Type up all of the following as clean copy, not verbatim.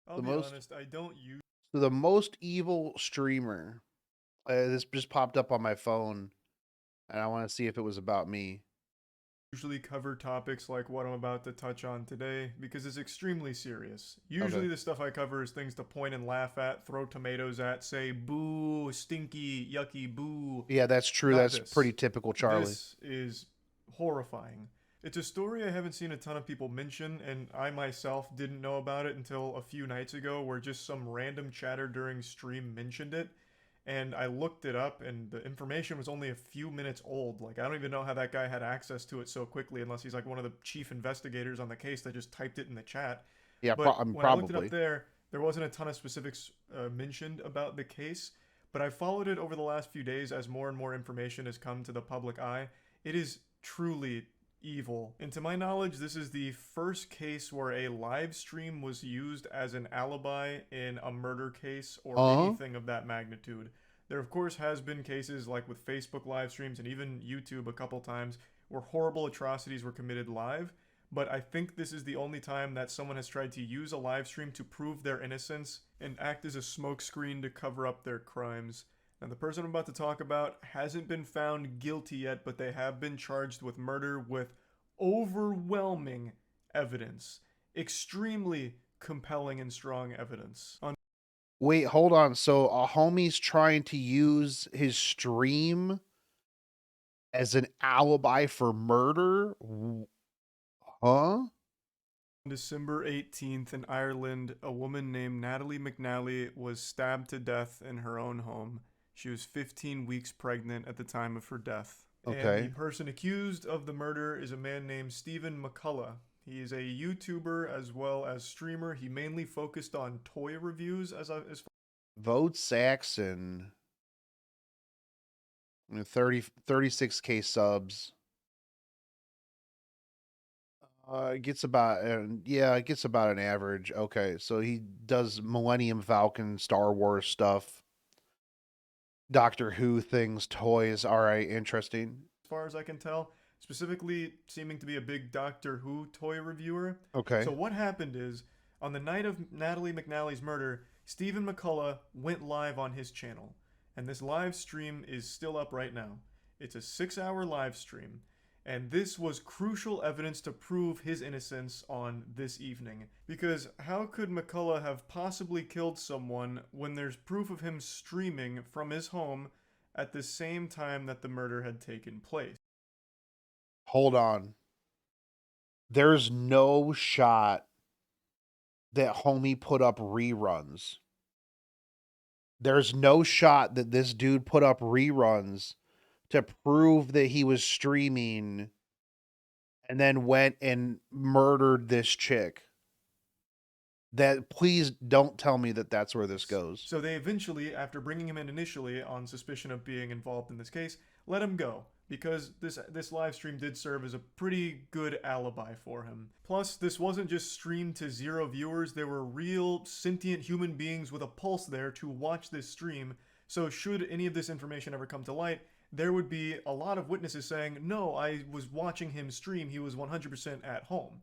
I'll The be most honest, I don't the most evil streamer. This just popped up on my phone, and I want to see if it was about me. usually cover topics like what I'm about to touch on today because it's extremely serious. Okay. Usually, the stuff I cover is things to point and laugh at, throw tomatoes at, say boo, stinky, yucky, boo. Yeah, that's true. Not That's pretty this. typical Charlie. This is horrifying. It's a story I haven't seen a ton of people mention, and I myself didn't know about it until a few nights ago, where just some random chatter during stream mentioned it. And I looked it up, and the information was only a few minutes old. Like, I don't even know how that guy had access to it so quickly, unless he's like one of the chief investigators on the case that just typed it in the chat. Yeah, But I mean, when I looked it up probably. there wasn't a ton of specifics mentioned about the case. But I followed it over the last few days as more and more information has come to the public eye. It is truly evil. And to my knowledge, this is the first case where a live stream was used as an alibi in a murder case or Huh? anything of that magnitude. There, of course, has been cases like with Facebook live streams and even YouTube a couple times where horrible atrocities were committed live. But I think this is the only time that someone has tried to use a live stream to prove their innocence and act as a smokescreen to cover up their crimes. Now, the person I'm about to talk about hasn't been found guilty yet, but they have been charged with murder with overwhelming evidence. Extremely compelling and strong evidence. Wait, hold on. So a homie's trying to use his stream as an alibi for murder? Huh? December 18th in Ireland, a woman named Natalie McNally was stabbed to death in her own home. She was 15 weeks pregnant at the time of her death. And the Okay. person accused of the murder is a man named Stephen McCullough. He is a YouTuber as well as streamer. He mainly focused on toy reviews as Vote Saxon. 36K subs. Gets about yeah, it gets about an average. Okay, so he does Millennium Falcon, Star Wars stuff, Doctor Who things, toys. All right, interesting. far as I can tell, specifically seeming to be a big Doctor Who toy reviewer. Okay. So what happened is, on the night of Natalie McNally's murder, Stephen McCullough went live on his channel, and this live stream is still up right now. It's a 6-hour live stream, and this was crucial evidence to prove his innocence on this evening. Because how could McCullough have possibly killed someone when there's proof of him streaming from his home at the same time that the murder had taken place? Hold on. There's no shot that homie put up reruns. There's no shot that this dude put up reruns to prove that he was streaming and then went and murdered this chick. That please don't tell me that that's where this goes. So they eventually, after bringing him in initially on suspicion of being involved in this case, let him go because this live stream did serve as a pretty good alibi for him. Plus, this wasn't just streamed to 0 viewers, there were real sentient human beings with a pulse there to watch this stream. So should any of this information ever come to light, there would be a lot of witnesses saying, "No, I was watching him stream. He was 100% at home."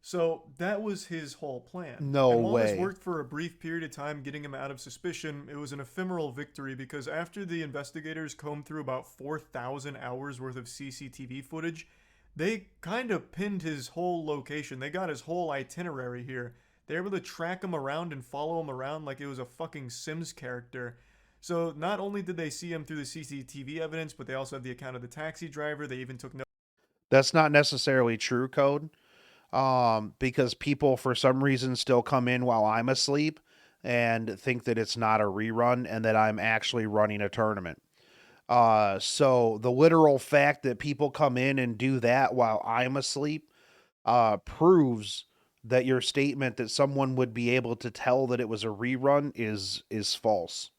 So that was his whole plan. No And while this way. worked for a brief period of time, getting him out of suspicion, it was an ephemeral victory because after the investigators combed through about 4,000 hours worth of CCTV footage, they kind of pinned his whole location. They got his whole itinerary here. They were able to track him around and follow him around like it was a fucking Sims character. So not only did they see him through the CCTV evidence, but they also have the account of the taxi driver. They even took That's not necessarily true, Code. Because people for some reason still come in while I'm asleep and think that it's not a rerun and that I'm actually running a tournament. So the literal fact that people come in and do that while I'm asleep proves that your statement that someone would be able to tell that it was a rerun is false.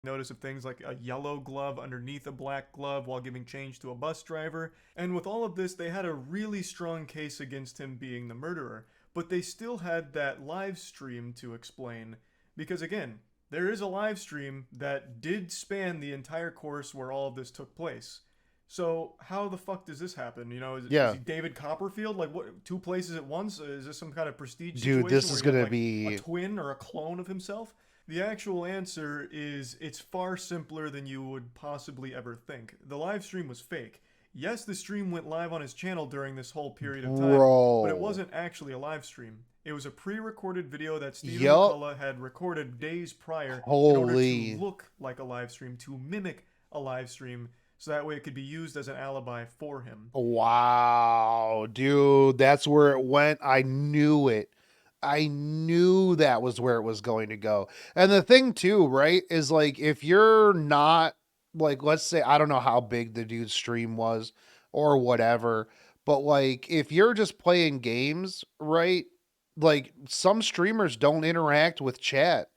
notice of things like a yellow glove underneath a black glove while giving change to a bus driver. And with all of this, they had a really strong case against him being the murderer. But they still had that live stream to explain. Because again, there is a live stream that did span the entire course where all of this took place. So how the fuck does this happen? You know, is Yeah. he David Copperfield? Like what? Two places at once? Is this some kind of prestige Dude, situation this where is you have gonna like a be twin or a clone of himself? The actual answer is it's far simpler than you would possibly ever think. The live stream was fake. Yes, the stream went live on his channel during this whole period of time, but it bro. wasn't actually a live stream. It was a pre-recorded video that Stephen Yup. McCullough had recorded days prior in order to Holy. look like a live stream, to mimic a live stream, so that way it could be used as an alibi for him. Wow, dude, that's where it went. I knew it. I knew that was where it was going to go. And the thing too, right, is like if you're not like let's say I don't know how big the dude's stream was or whatever, but like if you're just playing games, right? Like some streamers don't interact with chat.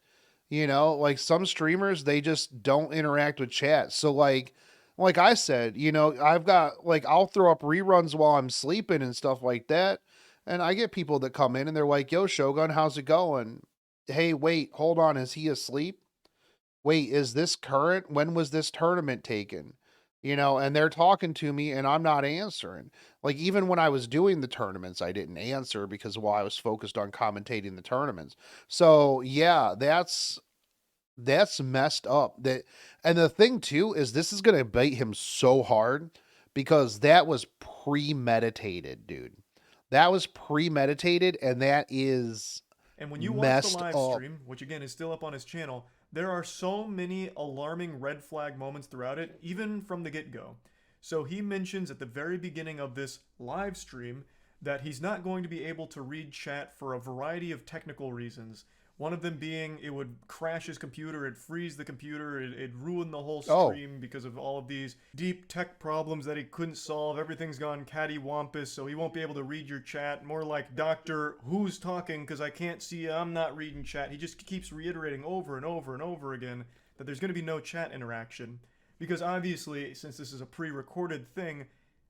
You know, like some streamers they just don't interact with chat. So like I said, you know, I've got like I'll throw up reruns while I'm sleeping and stuff like that. And I get people that come in and they're like, "Yo, Shogun, how's it going? Hey, wait, hold on, is he asleep? Wait, is this current? When was this tournament taken?" You know, and they're talking to me and I'm not answering. Like even when I was doing the tournaments, I didn't answer because while I was focused on commentating the tournaments. So, yeah, that's messed up. That and the thing too is this is gonna bite him so hard because that was premeditated, dude. That was premeditated, and that is And when you watch the messed live up. stream, which again is still up on his channel, there are so many alarming red flag moments throughout it, even from the get go. So he mentions at the very beginning of this live stream that he's not going to be able to read chat for a variety of technical reasons. One of them being it would crash his computer, it'd freeze the computer, it'd ruin the whole Oh, stream because of all of these deep tech problems that he couldn't solve. Everything's gone cattywampus, so he won't be able to read your chat. More like Doctor Who's talking because I can't see you, I'm not reading chat. He just keeps reiterating over and over and over again that there's going to be no chat interaction. Because obviously, since this is a pre recorded thing,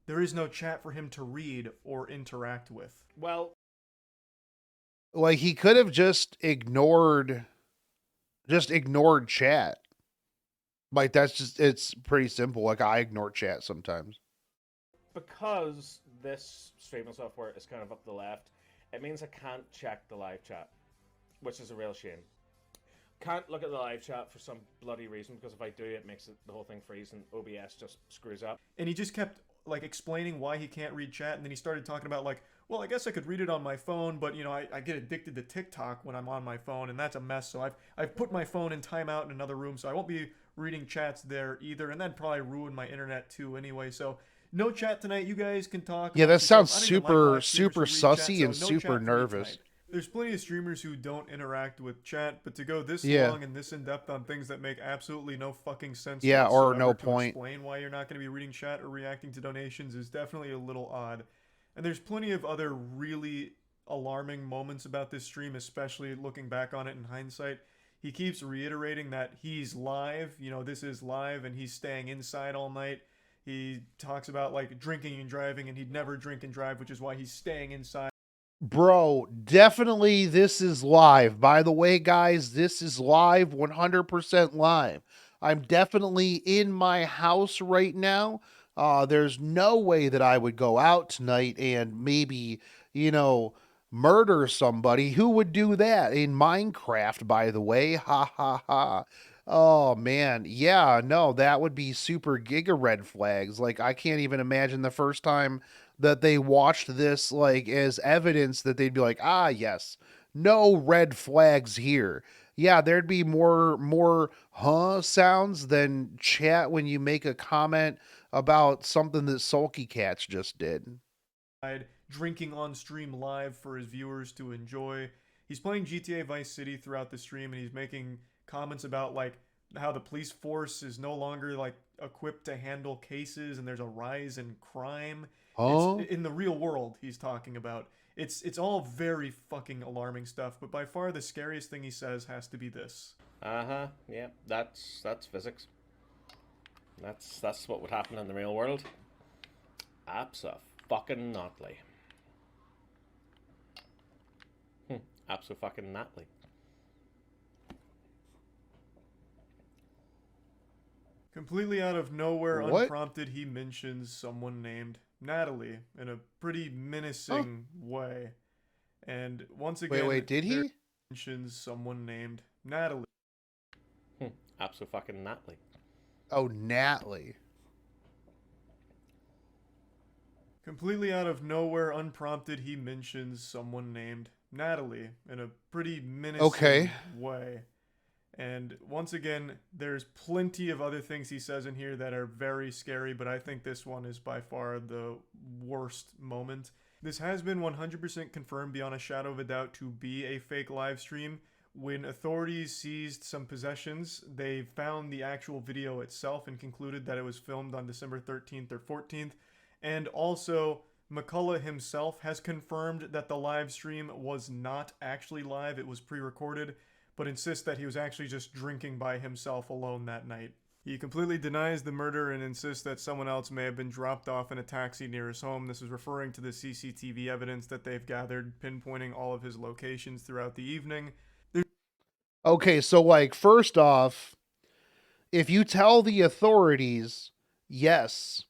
there is no chat for him to read or interact with. Well, like he could have just ignored chat. Like that's just it's pretty simple. Like I ignore chat sometimes. because this streaming software is kind of up the left, it means I can't check the live chat, which is a real shame. Can't look at the live chat for some bloody reason because if I do, it makes the whole thing freeze and OBS just screws up. And he just kept like explaining why he can't read chat, and then he started talking about like, well, I guess I could read it on my phone, but you know, I get addicted to TikTok when I'm on my phone, and that's a mess. So I've put my phone in timeout in another room, so I won't be reading chats there either, and that'd probably ruin my internet too anyway. So no chat tonight. You guys can talk Yeah, that amongst yourselves. sounds I don't even like super live streamers super who read chat, sussy so and no super chat for me nervous. tonight. There's plenty of streamers who don't interact with chat, but to go this Yeah. long and this in depth on things that make absolutely no fucking sense Yeah, or whatsoever no to point. explain why you're not going to be reading chat or reacting to donations is definitely a little odd. And there's plenty of other really alarming moments about this stream, especially looking back on it in hindsight. He keeps reiterating that he's live, you know, this is live, and he's staying inside all night. He talks about like drinking and driving, and he'd never drink and drive, which is why he's staying inside. Bro, definitely this is live. By the way, guys, this is live, 100% live. I'm definitely in my house right now. There's no way that I would go out tonight and maybe, you know, murder somebody. Who would do that in Minecraft, by the way? Ha ha ha. Oh man, yeah, no, that would be super giga red flags. Like I can't even imagine the first time that they watched this like as evidence that they'd be like, ah, yes, no red flags here. Yeah, there'd be more huh sounds than chat when you make a comment about something that Sulky Cats just did. Drinking on stream live for his viewers to enjoy. He's playing GTA Vice City throughout the stream, and he's making comments about like how the police force is no longer like equipped to handle cases, and there's a rise in crime. It's Huh? in the real world he's talking about. It's all very fucking alarming stuff, but by far the scariest thing he says has to be this. Yeah, that's physics. That's what would happen in the real world. Abso-fucking-notly. Abso-fucking-notly. Completely out of nowhere, What? unprompted, he mentions someone named Natalie in a pretty menacing way. And once again, Wait, did there he? mentions someone named Natalie. Absolutely. Oh, Natalie. Completely out of nowhere, unprompted, he mentions someone named Natalie in a pretty menacing Okay. way. And once again, there's plenty of other things he says in here that are very scary, but I think this one is by far the worst moment. This has been 100% confirmed beyond a shadow of a doubt to be a fake live stream. When authorities seized some possessions, they found the actual video itself and concluded that it was filmed on December 13th or 14th. And also, McCullough himself has confirmed that the live stream was not actually live, it was pre-recorded, but insists that he was actually just drinking by himself alone that night. He completely denies the murder and insists that someone else may have been dropped off in a taxi near his home. This is referring to the CCTV evidence that they've gathered, pinpointing all of his locations throughout the evening. Okay, so like first off, if you tell the authorities, yes,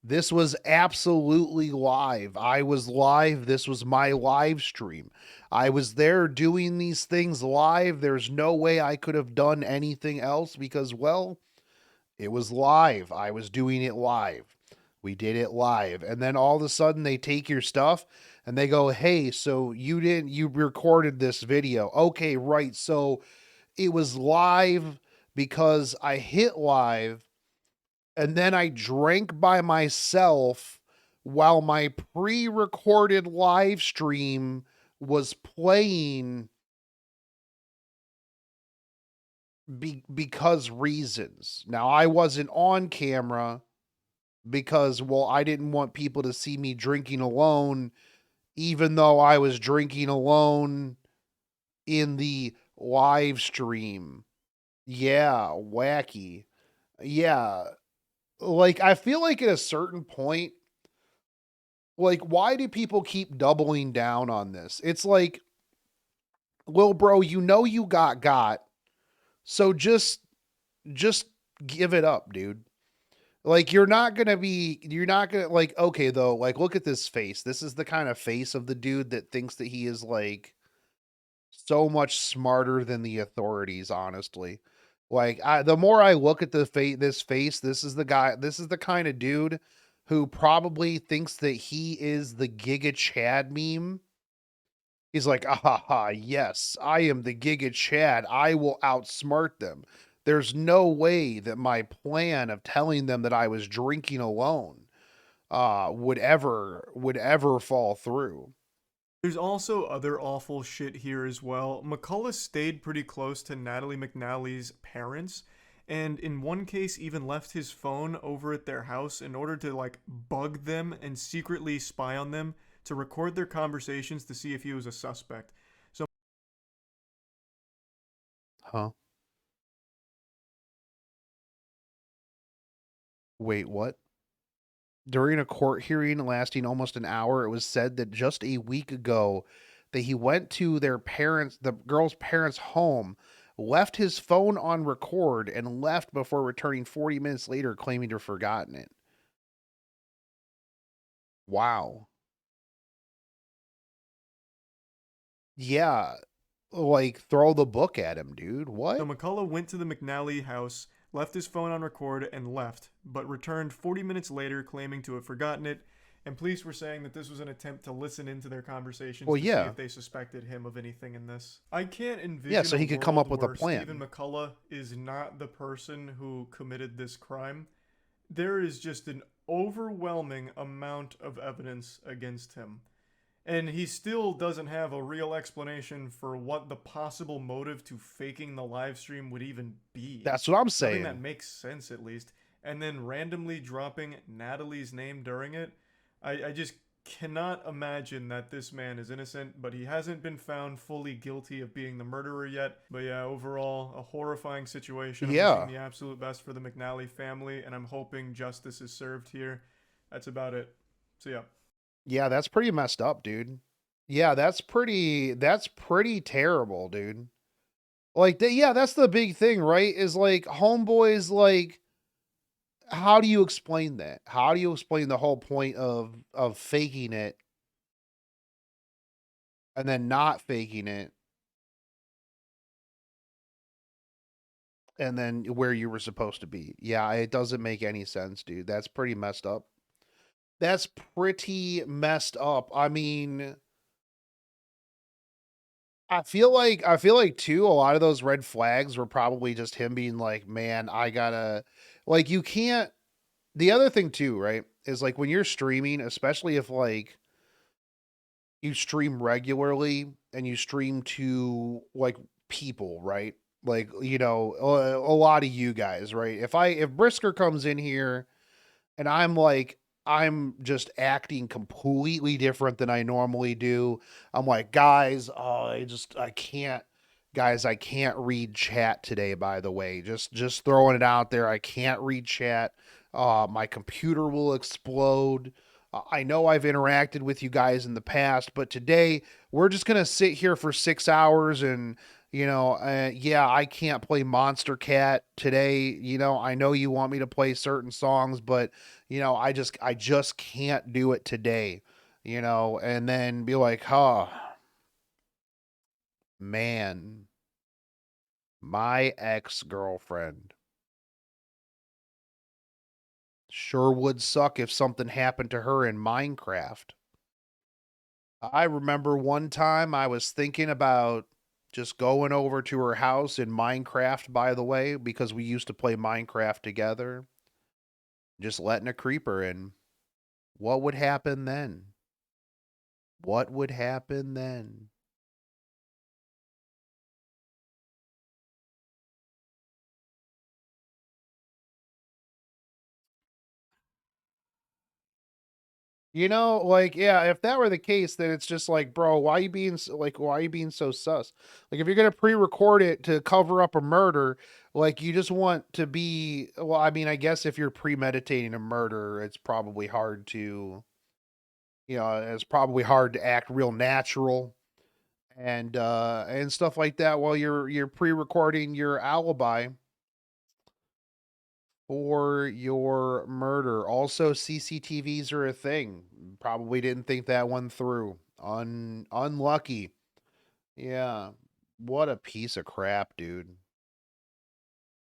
this was absolutely live. I was live. This was my live stream. I was there doing these things live. There's no way I could have done anything else because, well, it was live. I was doing it live. We did it live. And then all of a sudden they take your stuff and they go, "Hey, so you recorded this video." Okay, right. So it was live because I hit live and then I drank by myself while my pre-recorded live stream was playing because reasons. Now, I wasn't on camera because, well, I didn't want people to see me drinking alone, even though I was drinking alone in the live stream. Yeah, wacky. Yeah, like, I feel like at a certain point, like, why do people keep doubling down on this? It's like, well, bro, you know you got, so just give it up, dude. Like, you're not gonna, like, okay, though, like, look at this face. This is the kind of face of the dude that thinks that he is, like, so much smarter than the authorities, honestly. Like, the more I look at this face, this is the kind of dude who probably thinks that he is the Giga Chad meme. He's like, ah, ha, ha, yes, I am the Giga Chad. I will outsmart them. There's no way that my plan of telling them that I was drinking alone would ever fall through. There's also other awful shit here as well. McCullough stayed pretty close to Natalie McNally's parents, and in one case even left his phone over at their house in order to like bug them and secretly spy on them to record their conversations to see if he was a suspect. So Huh? Wait, what? During a court hearing lasting almost an hour, it was said that just a week ago that he went to the girl's parents' home, left his phone on record, and left before returning 40 minutes later, claiming to have forgotten it. Wow. Yeah, like throw the book at him, dude. So What? McCullough went to the McNally house, left his phone on record, and left, but returned 40 minutes later claiming to have forgotten it. And police were saying that this was an attempt to listen into their conversations Well, to see yeah. if they suspected him of anything in this. I can't envision Yeah, so he a could come world up with a where plan. Stephen McCullough is not the person who committed this crime. There is just an overwhelming amount of evidence against him. And he still doesn't have a real explanation for what the possible motive to faking the live stream would even be. That's what I'm Nothing that saying. makes sense, at least. And then randomly dropping Natalie's name during it. I just cannot imagine that this man is innocent, but he hasn't been found fully guilty of being the murderer yet. But yeah, overall, a horrifying situation. I'm Yeah. wishing the absolute best for the McNally family, and I'm hoping justice is served here. That's about it. So yeah. Yeah, that's pretty messed up, dude. Yeah, that's pretty terrible, dude. Like, yeah, that's the big thing, right? Is like homeboys, like, how do you explain that? How do you explain the whole point of faking it and then not faking it and then where you were supposed to be? Yeah, it doesn't make any sense, dude. That's pretty messed up. That's pretty messed up. I mean, I feel like too, a lot of those red flags were probably just him being like, man, I gotta like you can't the other thing too, right? Is like when you're streaming, especially if like you stream regularly and you stream to like people, right? Like, a lot of you guys, right? If Brisker comes in here and I'm just acting completely different than I normally do. I'm like, guys, I can't read chat today, by the way. Just throwing it out there. I can't read chat. My computer will explode. I know I've interacted with you guys in the past, but today we're just gonna sit here for 6 hours and yeah, I can't play Monster Cat today. I know you want me to play certain songs, but I just can't do it today. And then be like, oh man, my ex-girlfriend sure would suck if something happened to her in Minecraft. I remember one time I was thinking about just going over to her house in Minecraft, by the way, because we used to play Minecraft together, just letting a creeper in. What would happen then? What would happen then? Like, yeah, if that were the case, then it's just like, bro, why are you being so sus? Like, if you're gonna pre-record it to cover up a murder, like, you just want to be, well, I mean, I guess if you're premeditating a murder, it's probably hard to act real natural and stuff like that while you're pre-recording your alibi for your murder. Also, CCTVs are a thing. Probably didn't think that one through. Unlucky. Yeah. What a piece of crap, dude.